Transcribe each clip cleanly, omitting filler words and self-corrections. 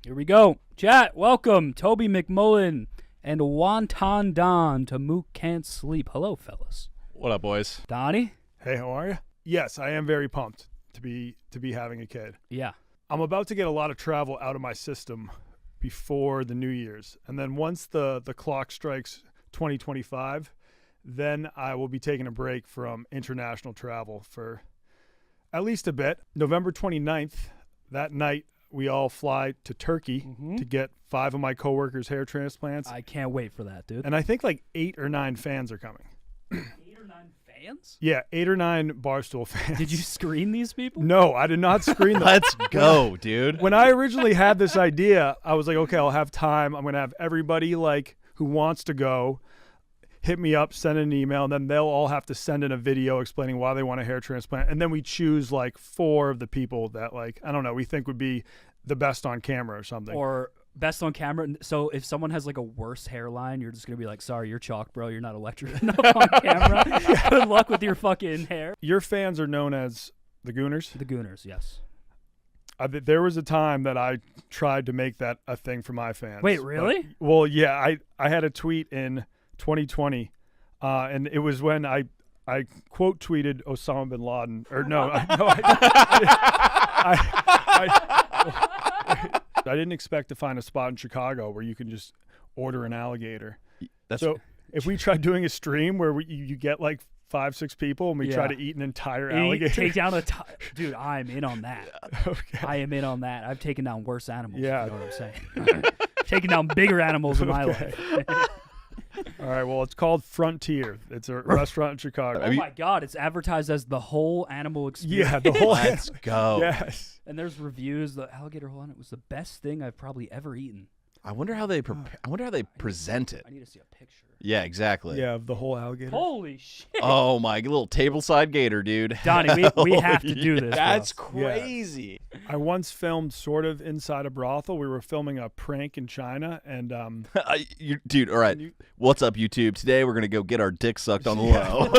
Here we go. Chat, welcome. Toby McMullen and Wonton Don to Mook Can't Sleep. Hello, fellas. What up, boys? Donnie? Hey, how are you? Yes, I am very pumped to be having a kid. Yeah. I'm about to get a lot of travel out of my system before the New Year's. And then once the clock strikes 2025, then I will be taking a break from international travel for at least a bit. November 29th, that night, we all fly to Turkey to get 5 of my coworkers' hair transplants. I can't wait for that, dude. And I think like 8 or 9 fans are coming. 8 or 9 fans? Yeah, 8 or 9 Barstool fans. Did you screen these people? No, I did not screen them. Let's go, dude. When I originally had this idea, I was like, okay, I'll have time. I'm going to have everybody like who wants to go hit me up, send an email, and then they'll all have to send in a video explaining why they want a hair transplant. And then we choose like 4 of the people that like, I don't know, we think would be the best on camera or something. Or best on camera. So if someone has like a worse hairline, you're just going to be like, sorry, you're chalk, bro. You're not electric enough on camera. Good luck with your fucking hair. Your fans are known as the Gooners? The Gooners, yes. There was a time that I tried to make that a thing for my fans. Wait, really? Well, yeah, I had a tweet in 2020, and it was when I quote tweeted Osama bin Laden, or no, I didn't expect to find a spot in Chicago where you can just order an alligator. So if we tried doing a stream where you get like 5-6 people and we try to eat an entire alligator, take down dude, I'm in on that. Okay. I am in on that. I've taken down worse animals. Yeah. You know what I'm saying? Taking down bigger animals in my life. All right, well, it's called Frontier. It's a restaurant in Chicago. Oh my God, it's advertised as the whole animal experience. Yeah, the whole Let's go. Yes. And there's reviews. The alligator hole on it was the best thing I've probably ever eaten. I wonder how they present it. I need to see a picture. Yeah, exactly. Yeah, of the whole alligator. Holy shit. Oh my little tableside gator, dude. Donnie, we have to do this. That's bro. crazy. I once filmed sort of inside a brothel. We were filming a prank in China, and Dude, all right. What's up, YouTube? Today we're gonna go get our dick sucked on the low.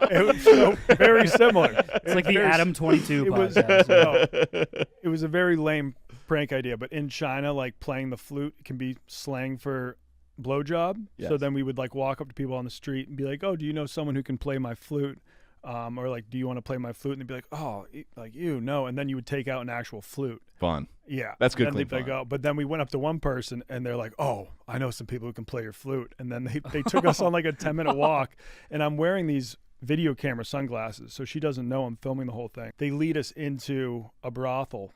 it was so very similar. It's like the Adam 22 It was, podcast. it was a very lame prank idea, but in China, like playing the flute can be slang for blowjob. Yes. So then we would like walk up to people on the street and be like, "Oh, do you know someone who can play my flute?" Or like, "Do you want to play my flute?" And they'd be like, "Oh, like you no." And then you would take out an actual flute. Fun. Yeah, That's good. And then Clean they fun. go, but then we went up to one person and they're like, "Oh, I know some people who can play your flute." And then they took us on like a 10-minute walk, and I'm wearing these video camera sunglasses, so she doesn't know I'm filming the whole thing. They lead us into a brothel,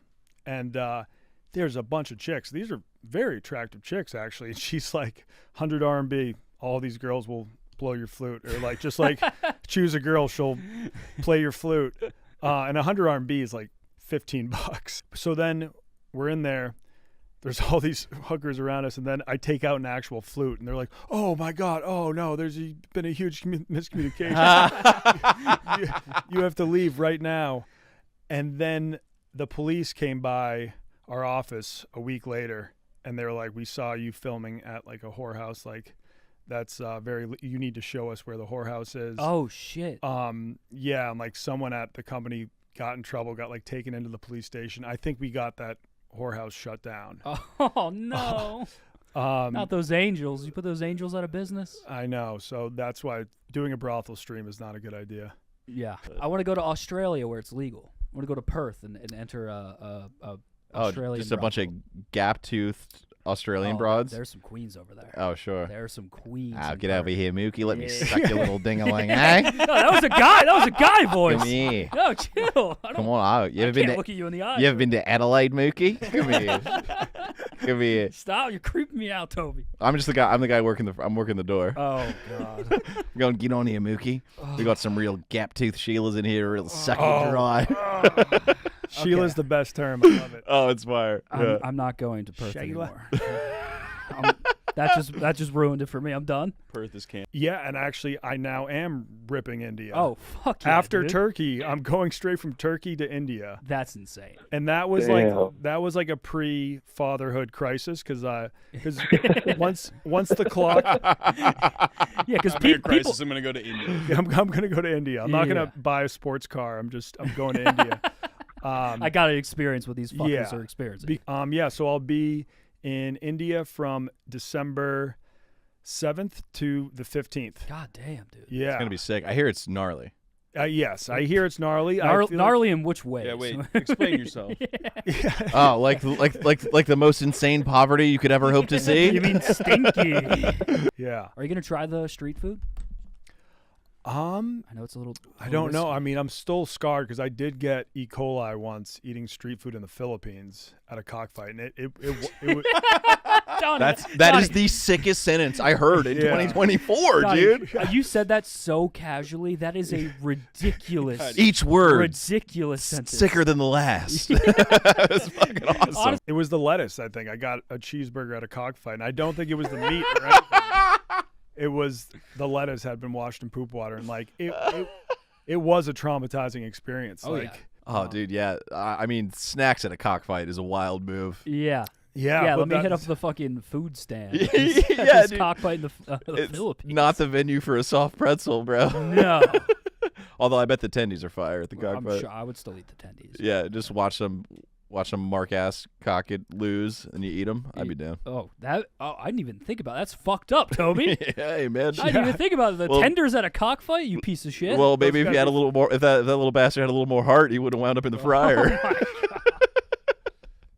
and there's a bunch of chicks. These are very attractive chicks, actually. And she's like, 100 RMB, all these girls will blow your flute, or like just like choose a girl, she'll play your flute. And 100 RMB is like $15. So then we're in there. There's all these hookers around us, and then I take out an actual flute, and they're like, "Oh my God, oh no, there's been a huge miscommunication. you have to leave right now." And then the police came by our office a week later, and they were like, "We saw you filming at like a whorehouse. Like, that's you need to show us where the whorehouse is." Oh shit. Yeah, and like someone at the company got in trouble, got like taken into the police station. I think we got that whorehouse shut down. Oh no. Not those angels. You put those angels out of business? I know. So that's why doing a brothel stream is not a good idea. Yeah. I want to go to Australia where it's legal. I want to go to Perth and enter a Australian just a bunch of brothel. gap-toothed Australian broads. There's some queens over there. Oh, sure. There's some queens. Oh, in get Perth. over here, Mookie. Let me Yeah. suck your little ding-a-ling, eh? No, that was a guy. That was a guy voice. Come here. No, chill. Come on. You I ever been can't to look at you in the eye. You ever been to Adelaide, Mookie? Come here. Come here. Stop! You're creeping me out, Toby. I'm just the guy. I'm the guy working the door. Oh God. I'm going, get on here, Mookie. We got some real gap-toothed Sheilas in here, real suck you Oh. dry. Sheila's the best term. I love it. Oh, it's fire. Yeah. I'm not going to Perth Sheila. anymore. That just ruined it for me. I'm done. Perth is camp. Yeah, and actually, I now am ripping India. Oh fuck yeah, After dude. Turkey, I'm going straight from Turkey to India, That's insane. and that was like a pre-fatherhood crisis because once the clock, Yeah, because Big people. crisis. I'm gonna go to India. I'm going to go to India. I'm not going Yeah. to buy a sports car. I'm going to India. I got to experience what these fuckers yeah. are experiencing. So I'll be in India from December 7th to the 15th. God damn, dude. Yeah. It's gonna be sick. I hear it's gnarly. Yes, I hear it's gnarly. I feel Gnarly in which way? Yeah, wait. Explain yourself. Oh, like the most insane poverty you could ever hope to see. You mean stinky? Yeah. Are you gonna try the street food? I know it's a little. I don't know. risky. I mean, I'm still scarred because I did get E. coli once eating street food in the Philippines at a cockfight, and it was Donnie, That Donnie, is the sickest sentence I heard in Yeah. 2024, Donnie, dude. You said that so casually. That is a ridiculous, Each word ridiculous sentence. sicker than the last. That's fucking awesome. Honestly, it was the lettuce. I think I got a cheeseburger at a cockfight, and I don't think it was the meat or anything. It was the lettuce had been washed in poop water, and like it was a traumatizing experience. Oh, like, yeah. Oh, dude, yeah. I mean, snacks at a cockfight is a wild move. Yeah. yeah. Let but me hit up that's- the fucking food stand. Yeah, This dude. cockfight in the It's Philippines. not the venue for a soft pretzel, bro. No. Although I bet the tendies are fire at the I'm cockfight. sure I would still eat the tendies. Yeah, just watch some mark ass cock it lose and you eat them. I'd be down. Oh, I didn't even think about that. That's fucked up, Toby. Hey, man. I didn't even think about it. The Well- tenders at a cockfight, you piece of shit. Well, maybe if guys you had are- a little more, if that little bastard had a little more heart, he would have wound up in the fryer.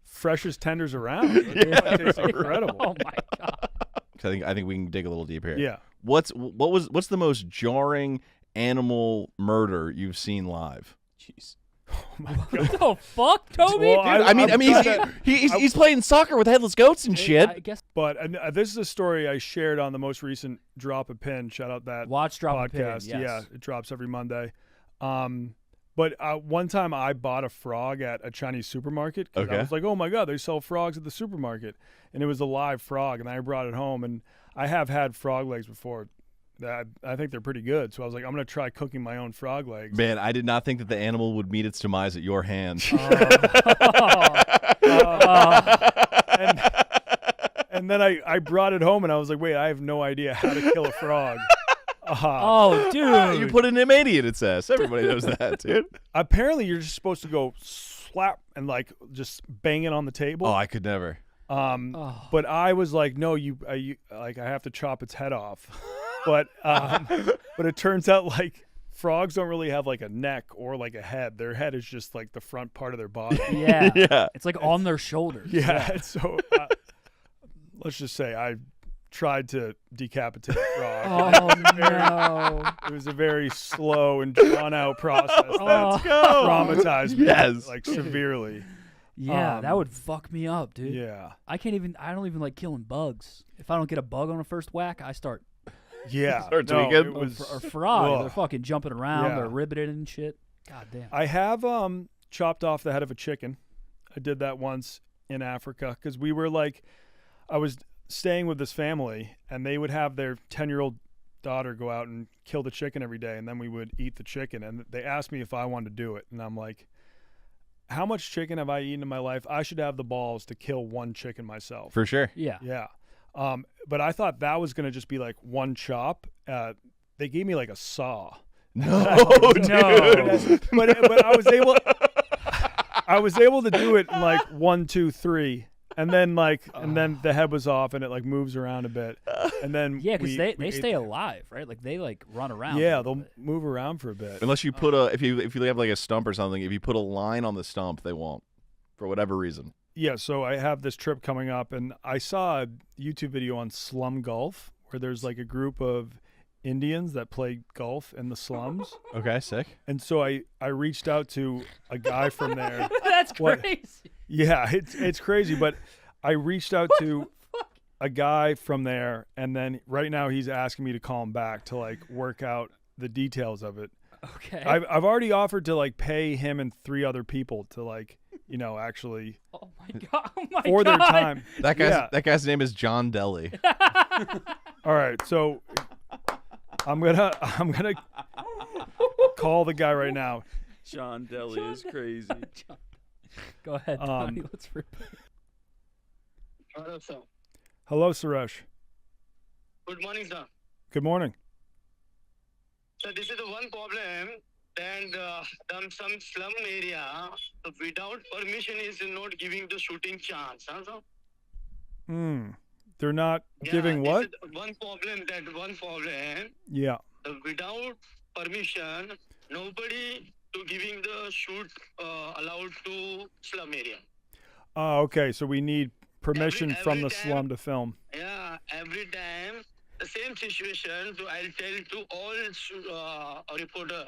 freshest tenders around. It tastes incredible. Oh my god. I think we can dig a little deep here. Yeah. What's the most jarring animal murder you've seen live? Jeez. What the fuck, Toby? Well, I mean, he's playing soccer with headless goats and shit. I guess But this is a story I shared on the most recent Drop a Pin. Shout out that watch drop a pin. podcast. Yes. Yeah, it drops every Monday. But one time I bought a frog at a Chinese supermarket. 'Cause Okay. I was like, oh my God, they sell frogs at the supermarket. And it was a live frog. And I brought it home. And I have had frog legs before. I think they're pretty good. So I was like, I'm going to try cooking my own frog legs. Man, I did not think that the animal would meet its demise at your hands. And then I brought it home and I was like, wait, I have no idea how to kill a frog. Oh, dude. You put an M80 in its ass. Everybody knows that, dude. Apparently, you're just supposed to go slap and like just bang it on the table. Oh, I could never. Oh. But I was like, no, you like I have to chop its head off. But it turns out like frogs don't really have like a neck or like a head. Their head is just like the front part of their body. Yeah. Yeah. It's like on their shoulders. Yeah. And so let's just say I tried to decapitate a frog. Oh no. It was a very slow and drawn out process that Oh. traumatized me Yes. like severely. Yeah, that would fuck me up, dude. Yeah. I don't even like killing bugs. If I don't get a bug on a first whack, I start Yeah. Start no, tweaking. it was or frog. ugh. They're fucking jumping around. Yeah. They're ribbited and shit. God damn. I have chopped off the head of a chicken. I did that once in Africa because we were like, I was staying with this family and they would have their 10-year-old daughter go out and kill the chicken every day, and then we would eat the chicken. And they asked me if I wanted to do it, and I'm like, how much chicken have I eaten in my life? I should have the balls to kill one chicken myself. For sure. Yeah. Yeah. But I thought that was going to just be like one chop. They gave me like a saw. No, dude. No. but I was able to do it in like 1, 2, 3. And then the head was off and it like moves around a bit. And then Yeah, because we they ate stay alive, right? Like they like run around. Yeah, a little they'll bit. move around for a bit. Unless you put if you have like a stump or something, if you put a line on the stump, they won't, for whatever reason. Yeah, so I have this trip coming up, and I saw a YouTube video on Slum Golf where there's like a group of Indians that play golf in the slums. Okay, sick. And so I reached out to a guy from there. That's What? crazy. Yeah, it's crazy, but I reached out to a guy from there, and then right now he's asking me to call him back to like work out the details of it. Okay. I've already offered to like pay him and 3 other people to like, actually Oh my god. Oh my for god. their time. That guy's name is John Deli. All right, so I'm gonna call the guy right now. Sean Deli is crazy. Go ahead, Donnie. Let's rip. Hello, sir. Hello, Suresh. Good morning, sir. Good morning. So this is the one problem then some slum area without permission is not giving the shooting chance. Huh? So, They're not yeah, giving this what? is one problem. Yeah. Without permission, nobody to giving the shoot allowed to slum area. Oh, okay. So we need permission from the time- slum to film. Yeah, every time the same situation. So I'll tell to all reporter,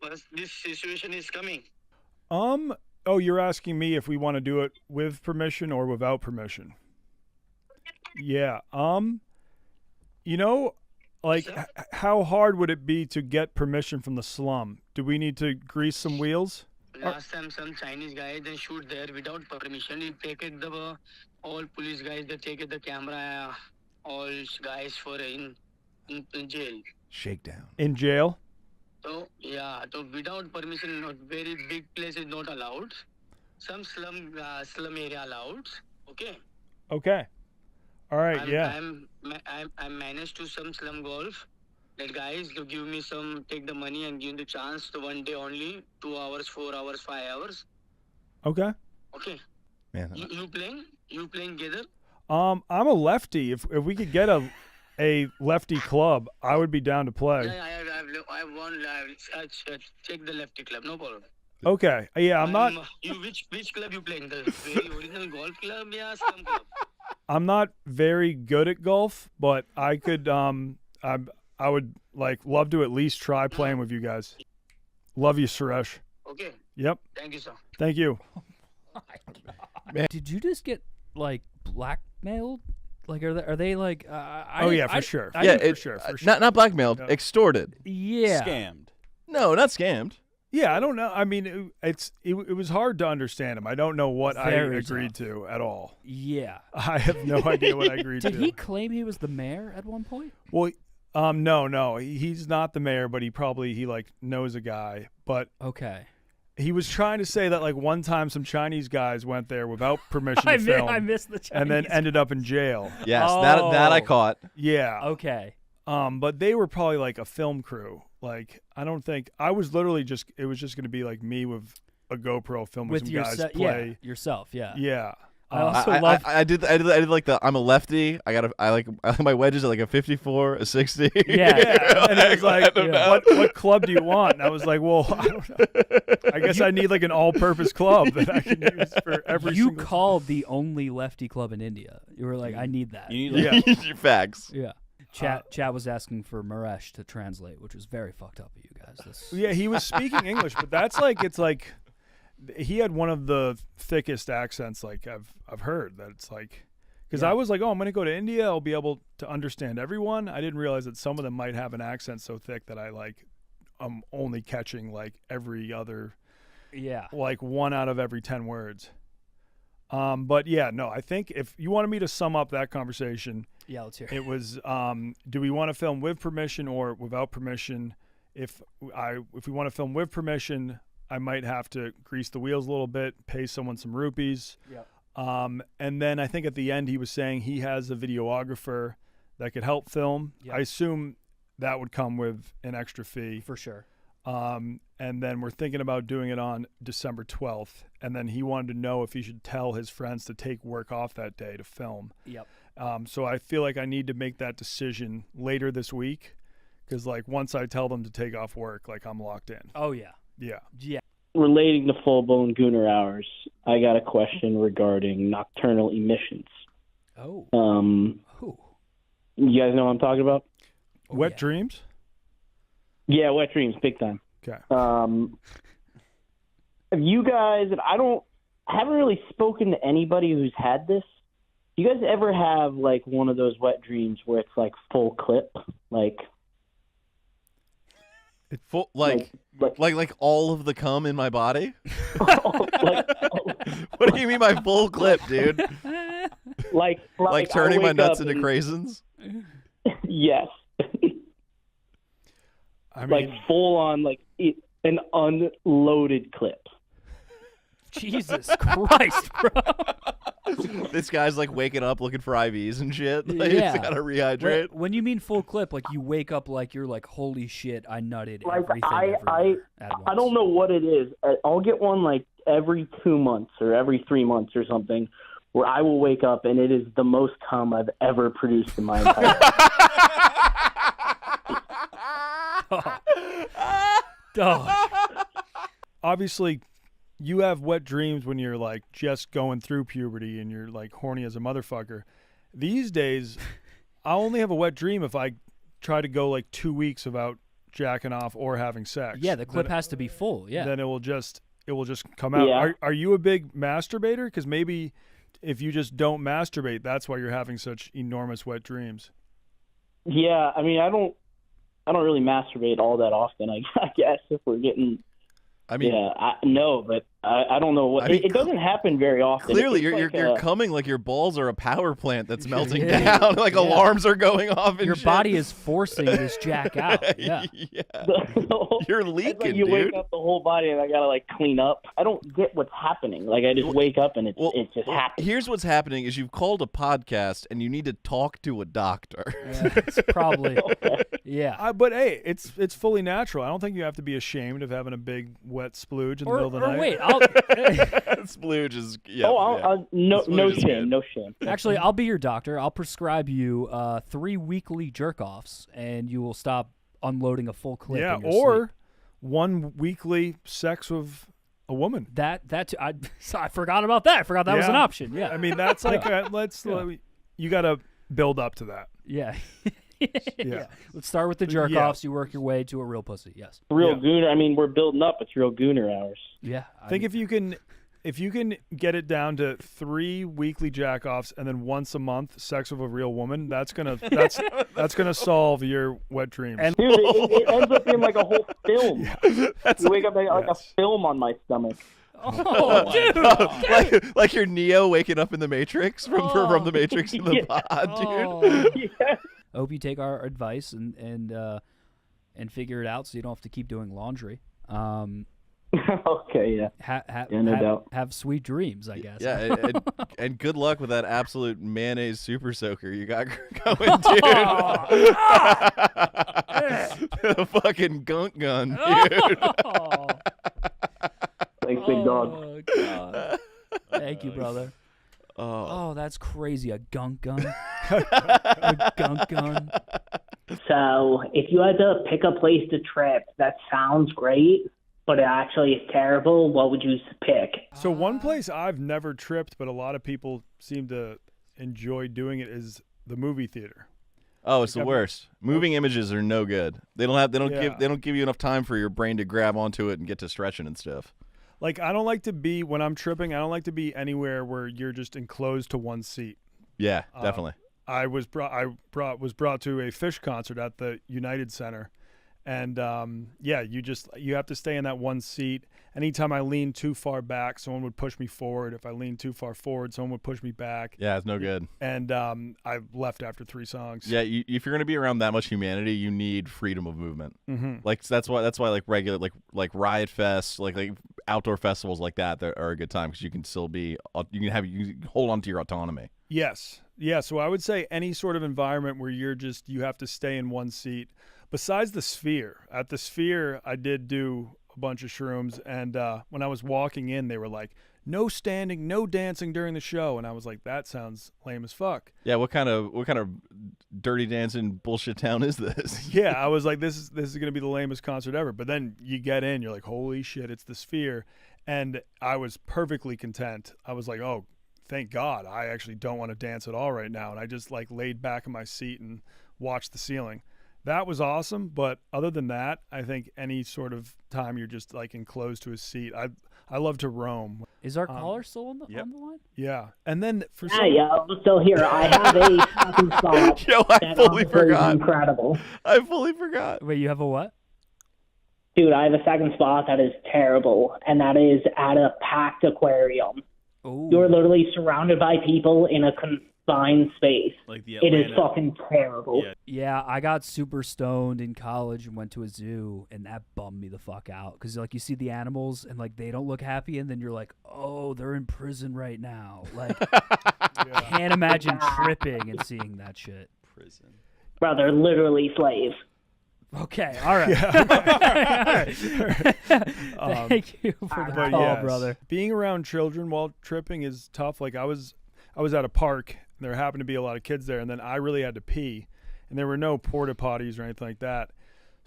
but this situation is coming. Oh, you're asking me if we want to do it with permission or without permission? Yeah. You know, like how hard would it be to get permission from the slum? Do we need to grease some wheels? Last time some Chinese guys they shoot there without permission. They take it the all police guys. They take it the camera. All guys for in jail. Shakedown. In jail? So yeah, so without permission, not very big place is not allowed. Some slum area allowed. Okay. Okay. All right. Yeah. I'm managed to some slum golf. That guys to give me some take the money and give the chance to 1 day only, 2 hours, 4 hours, 5 hours. Okay. Okay. Man, You playing? You playing together? I'm a lefty. If we could get a lefty club, I would be down to play. Yeah, I won. Check the lefty club. No problem. Okay. Yeah, I'm not. You which club you playing? The very original golf club, yeah, slum club. I'm not very good at golf, but I could. I would like love to at least try playing with you guys. Love you, Suresh. Okay. Yep. Thank you, sir. Thank you. Did you just get like blackmailed? Like are they like? Oh yeah, for sure. I yeah, didn't- for sure. not blackmailed, Yeah. extorted. yeah. Scammed. No, not scammed. Yeah, I don't know. I mean, it was hard to understand him. I don't know what Very I agreed tough. to at all. Yeah. I have no idea what I agreed Did to. he claim he was the mayor at one point? Well, no, he's not the mayor, but he like knows a guy. But Okay. he was trying to say that like one time some Chinese guys went there without permission to film, I missed the Chinese. and then ended up in jail. Yes, that I Oh. caught. Yeah. Okay. But they were probably like a film crew. Like I don't think I was literally just. It was just going to be like me with a GoPro filming With some your guys yeah, play. yourself, yeah. Yeah. I also love I did like the I'm a lefty. I like my wedges are like a 54, a 60. Yeah, and it was like, I don't know. what club do you want? And I was like, well, I don't know. I guess I need like an all-purpose club that I can use for every you single. called the only lefty club in India. You were like, I need that. You need like, Yeah. Facts. Yeah. Chat was asking for Maresh to translate, which was very fucked up of you guys. This Yeah, he was speaking English, but that's like it's like he had one of the thickest accents like I've heard. That it's like because Yeah. I was like, oh, I'm gonna go to India. I'll be able to understand everyone. I didn't realize that some of them might have an accent so thick that I'm only catching like every other. yeah. Like 1 out of every 10 words. But yeah, no, I think if you wanted me to sum up that conversation, Yeah, let's hear it. it was, do we want to film with permission or without permission? If we want to film with permission, I might have to grease the wheels a little bit, pay someone some rupees. Yep. And then I think at the end he was saying he has a videographer that could help film. Yep. I assume that would come with an extra fee. For sure. And then we're thinking about doing it on December 12th. And then he wanted to know if he should tell his friends to take work off that day to film. Yep. So I feel like I need to make that decision later this week because, like, once I tell them to take off work, like, I'm locked in. Oh yeah. Yeah. Yeah. Relating to full-blown gooner hours, I got a question regarding nocturnal emissions. Oh. You guys know what I'm talking about? Oh, Wet yeah. dreams? Yeah, wet dreams, big time. Okay. Have you guys, I haven't really spoken to anybody who's had this. Do you guys ever have like one of those wet dreams where it's like full clip, like Full, like all of the cum in my body. like What do you mean by full clip, dude? like Like I turning my wake nuts up into and- craisins? Yes, I mean, like full on, like an unloaded clip. Jesus Christ, bro. This guy's like waking up looking for IVs and shit. Like, Yeah. He's gotta rehydrate. When you mean full clip, like you wake up like you're like, holy shit, I nutted Like everything I at once. I don't know what it is. I'll get one like every 2 months or every 3 months or something, where I will wake up and it is the most cum I've ever produced in my entire life. Dog. Obviously, you have wet dreams when you're like just going through puberty and you're like horny as a motherfucker. These days, I only have a wet dream if I try to go like 2 weeks without jacking off or having sex. Yeah, the clip has to be full. Yeah. Then it will just come out. Yeah. Are you a big masturbator? Because maybe if you just don't masturbate, that's why you're having such enormous wet dreams. Yeah, I mean, I don't really masturbate all that often. I guess if we're getting, I mean, no, but I don't know what. I mean, it doesn't happen very often. clearly It's you're like, coming like your balls are a power plant that's melting Yeah. down. Like Yeah. alarms are going off and Your shit. body is forcing this jack out. Yeah. You're it's leaking, like you dude. wake up the whole body and I gotta like clean up. I don't get what's happening. Like I just wake up and it just happens. Here's what's happening is you've called a podcast and you need to talk to a doctor. Yeah, it's probably. Yeah. But hey, it's fully natural. I don't think you have to be ashamed of having a big wet splooge in the middle of the night. Wait, Splooge is No Splooge is shame, good. no shame. actually, I'll be your doctor. I'll prescribe you 3 weekly jerk-offs, and you will stop unloading a full clip. Yeah, in your or sleep. 1 weekly sex with a woman. that I forgot about that. I forgot that was an Yeah. option. Yeah. I mean, that's like you got to build up to that. yeah. Yeah. Let's start with the jerk-offs. You work your way to a real pussy. Yes. Real gooner. I mean, we're building up. It's real gooner hours. Yeah. I think if you can get it down to 3 weekly jack-offs and then once a month sex with a real woman, that's gonna solve your wet dreams. Dude, it ends up being like a whole film. You wake up like a film on my stomach. Oh, dude. like you're Neo waking up in the Matrix from the Matrix in the pod, dude. Oh. Yeah. I hope you take our advice and figure it out so you don't have to keep doing laundry. Okay, yeah. No doubt. Have sweet dreams, I guess. Yeah, and good luck with that absolute mayonnaise super soaker you got going, dude. The fucking gunk gun, dude. Oh, Thanks, big dog. oh, God. Thank you, brother. Oh, that's crazy. A gunk gun. A gunk gun. So, if you had to pick a place to trip that sounds great, but it actually is terrible, what would you pick? So one place I've never tripped, but a lot of people seem to enjoy doing it, is the movie theater. Oh, it's the worst. Moving images are no good. They don't Yeah. give you enough time for your brain to grab onto it and get to stretching and stuff. Like, I don't like to be, when I'm tripping, I don't like to be anywhere where you're just enclosed to one seat. Yeah, definitely. I was brought to a Fish concert at the United Center, and you have to stay in that one seat. Anytime I leaned too far back, someone would push me forward. If I leaned too far forward, someone would push me back. Yeah, it's no good. And I left after 3 songs. Yeah, if you're gonna be around that much humanity, you need freedom of movement. Mm-hmm. Like that's why like regular like Riot Fest, like outdoor festivals like that are a good time because you can still be you can hold on to your autonomy. Yes. Yeah. So I would say any sort of environment where you have to stay in one seat. Besides the Sphere, at the Sphere, I did do a bunch of shrooms, and when I was walking in, they were like, "No standing, no dancing during the show," and I was like, "That sounds lame as fuck." Yeah, what kind of dirty dancing bullshit town is this? Yeah, I was like, "This is gonna be the lamest concert ever." But then you get in, you're like, "Holy shit, it's the Sphere," and I was perfectly content. I was like, "Oh, thank God, I actually don't want to dance at all right now," and I just like laid back in my seat and watched the ceiling. That was awesome, but other than that, I think any sort of time you're just like enclosed to a seat, I love to roam. Is our caller still on the line? Yeah, and then for Yeah, I'm still here. I have a second spot. Yo, I that fully honestly is forgot. incredible. I fully forgot. Wait, you have a what? Dude, I have a second spot that is terrible, and that is at a packed aquarium. Ooh. You're literally surrounded by people in a find space. Like the It is Atlanta. fucking terrible. Yeah. Yeah, I got super stoned in college and went to a zoo, and that bummed me the fuck out. Because, like, you see the animals, and, like, they don't look happy, and then you're like, oh, they're in prison right now. Like, can't imagine tripping and seeing that shit. Prison. Bro, they're literally slaves. Okay, all right. Thank you for the But call, yes, brother. being around children while tripping is tough. Like I was at a park, and there happened to be a lot of kids there, and then I really had to pee, and there were no porta potties or anything like that.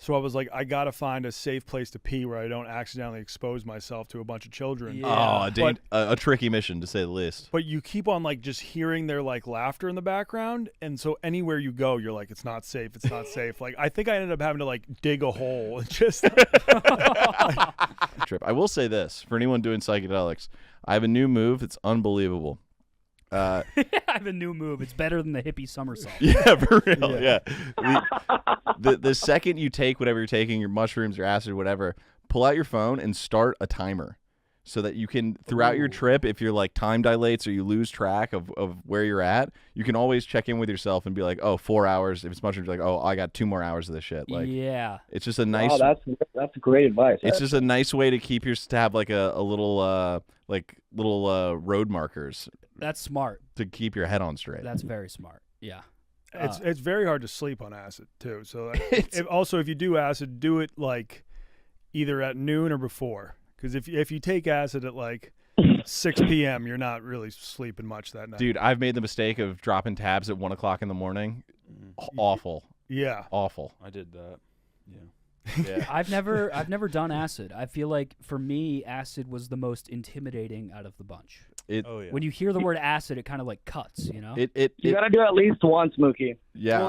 So I was like, I gotta find a safe place to pee where I don't accidentally expose myself to a bunch of children. Yeah. A tricky mission to say the least. But you keep on like just hearing their like laughter in the background, and so anywhere you go, you're like, it's not safe, it's not safe. Like I think I ended up having to like dig a hole and just. Trip. I will say this for anyone doing psychedelics, I have a new move. It's unbelievable. I have a new move. It's better than the hippie somersault. Yeah, for real. Yeah. The second you take whatever you're taking, your mushrooms, your acid, whatever, pull out your phone and start a timer so that you can, throughout your trip, if you're like time dilates or you lose track of where you're at, you can always check in with yourself and be like, oh, 4 hours. If it's mushrooms, you're like, oh, I got 2 more hours of this shit. Like, yeah. it's just a nice. Oh, that's great advice. It's just a nice way to keep to have like a little road markers That's smart. to keep your head on straight. That's very smart. Yeah. It's very hard to sleep on acid too. So like, It's- also if you do acid, do it like either at noon or before. Because if you take acid at like 6 p.m., you're not really sleeping much that night. Dude, I've made the mistake of dropping tabs at 1 o'clock in the morning. Awful. Yeah. Awful. I did that. Yeah. Yeah. I've never done acid. I feel like for me, acid was the most intimidating out of the bunch. Oh yeah. When you hear the word acid, it kind of like cuts, you know? You got to do it at least once, Mookie. Yeah,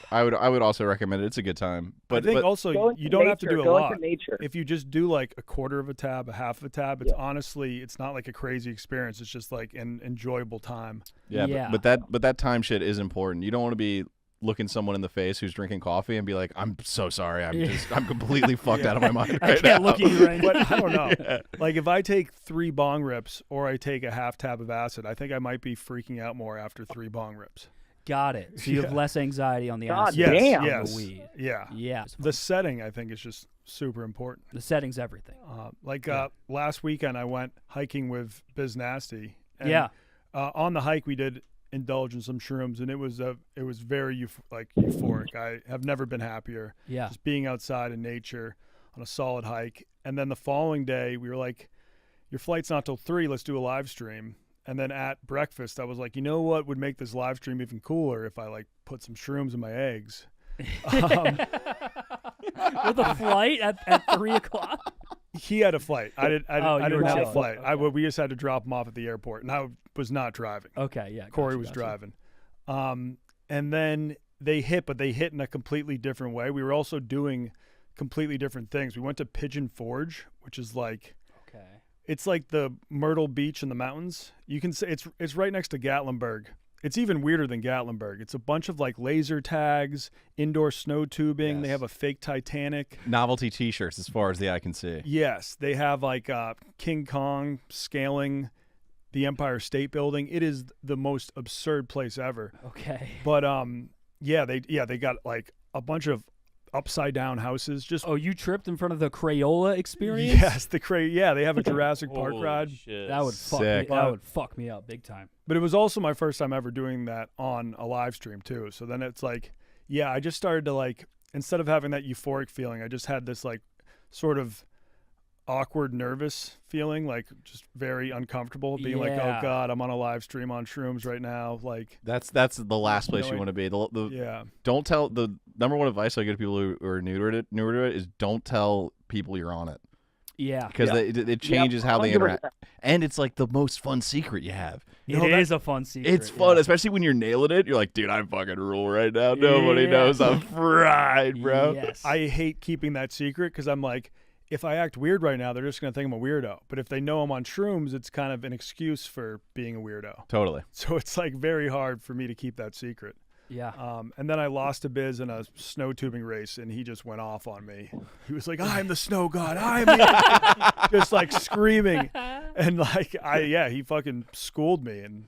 I would also recommend it. It's a good time. But I think but, also Go you into don't have to nature. do a Go lot. into nature. If you just do like a quarter of a tab, a half of a tab, it's honestly, it's not like a crazy experience. It's just like an enjoyable time. yeah, Yeah. But that time shit is important. You don't want to be looking someone in the face who's drinking coffee and be like, I'm so sorry. I'm completely fucked out of my mind I right can't now. look at you right now. But I don't know. Like if I take 3 bong rips or I take a half tab of acid, I think I might be freaking out more after 3 bong rips. Got it. So you have Yeah. less anxiety on the God acid Yes, damn. than yes, the weed. yeah. Yeah. The setting, I think, is just super important. The setting's everything. Last weekend, I went hiking with Biz Nasty. And, Yeah. On the hike, we did indulge in some shrooms, and it was very euphoric. I have never been happier. Yeah. Just being outside in nature on a solid hike. And then the following day, we were like, "Your flight's not till 3. Let's do a live stream." And then at breakfast, I was like, you know what would make this live stream even cooler if I like put some shrooms in my eggs. With a flight at 3 o'clock? He had a flight. I didn't Oh, you have were a chilling. flight. Okay. We just had to drop him off at the airport, and I was not driving. Okay, yeah. Corey gotcha, was gotcha. driving. And then they hit in a completely different way. We were also doing completely different things. We went to Pigeon Forge, which is like, Okay. it's like the Myrtle Beach in the mountains. You can say it's right next to Gatlinburg. It's even weirder than Gatlinburg. It's a bunch of like laser tags, indoor snow tubing. They Yes. have a fake Titanic. Novelty T-shirts, as far as the eye can see. Yes, they have like King Kong scaling the Empire State Building. It is the most absurd place ever. Okay. But they got like a bunch of upside down houses. Just Oh, you tripped in front of the Crayola experience? yes, they have a Jurassic Park Holy ride. shit. That would fuck me. Sick. That would fuck me up big time. But it was also my first time ever doing that on a live stream too. So then it's like, yeah, I just started to like, instead of having that euphoric feeling, I just had this like sort of awkward, nervous feeling, like just very uncomfortable, being like, oh Yeah. God, I'm on a live stream on shrooms right now. Like, That's the last place you Knowing- want to be. yeah. Don't tell. The number one advice I give to people who are newer to it is don't tell people you're on it, Yeah. because it changes how they 100%. interact. And it's like the most fun secret you have. No, It that- is a fun secret. It's fun, yeah. especially when you're nailing it. You're like, dude, I fucking rule right now. Nobody Yeah. knows I'm fried, bro. Yes. I hate keeping that secret because I'm like, if I act weird right now, they're just going to think I'm a weirdo. But if they know I'm on shrooms, it's kind of an excuse for being a weirdo. Totally. So it's like very hard for me to keep that secret. Yeah. And then I lost to Biz in a snow tubing race, and he just went off on me. He was like, "I'm the snow god. I'm the-" just like screaming, and like he fucking schooled me, and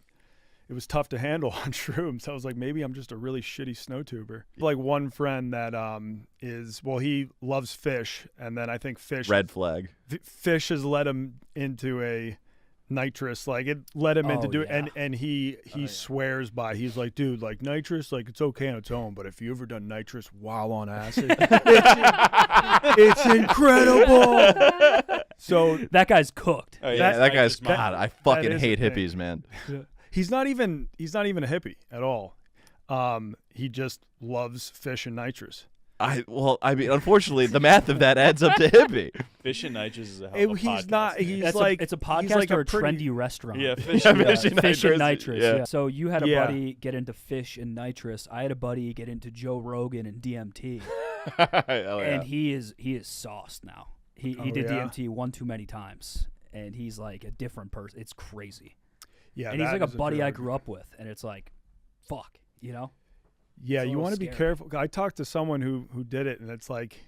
it was tough to handle on shrooms. I was like, maybe I'm just a really shitty snow tuber. Like one friend that he loves fish, and then I think Red flag. Fish has led him into a nitrous, like it led him into and he swears by, he's like, dude, like nitrous, like it's okay on its own, but if you ever done nitrous while on acid, it's incredible. So that guy's cooked. Oh, yeah, that guy's God. I fucking hate hippies, man. He's not even a hippie at all. He just loves fish and nitrous. Unfortunately, the math of that adds up to hippie. Fish and nitrous is a hell of a podcast. He's not. He's it's like it's a podcast like or a trendy restaurant. Yeah, Fish and nitrous. Yeah. Yeah. So you had a buddy get into fish and nitrous. I had a buddy get into Joe Rogan and DMT. And he is sauced now. He did DMT one too many times, and he's like a different person. It's crazy. Yeah, and he's like a buddy I grew up with, and it's like, fuck, you know. Yeah, you want to be careful. I talked to someone who did it, and it's like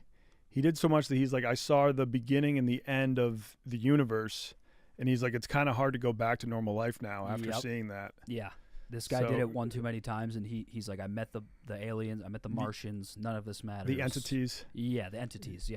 he did so much that he's like, I saw the beginning and the end of the universe, and he's like, it's kind of hard to go back to normal life now after seeing that. Yeah, this guy did it one too many times, and he's like, I met the aliens, I met the Martians, none of this matters. The entities. Yeah, the entities. Yeah.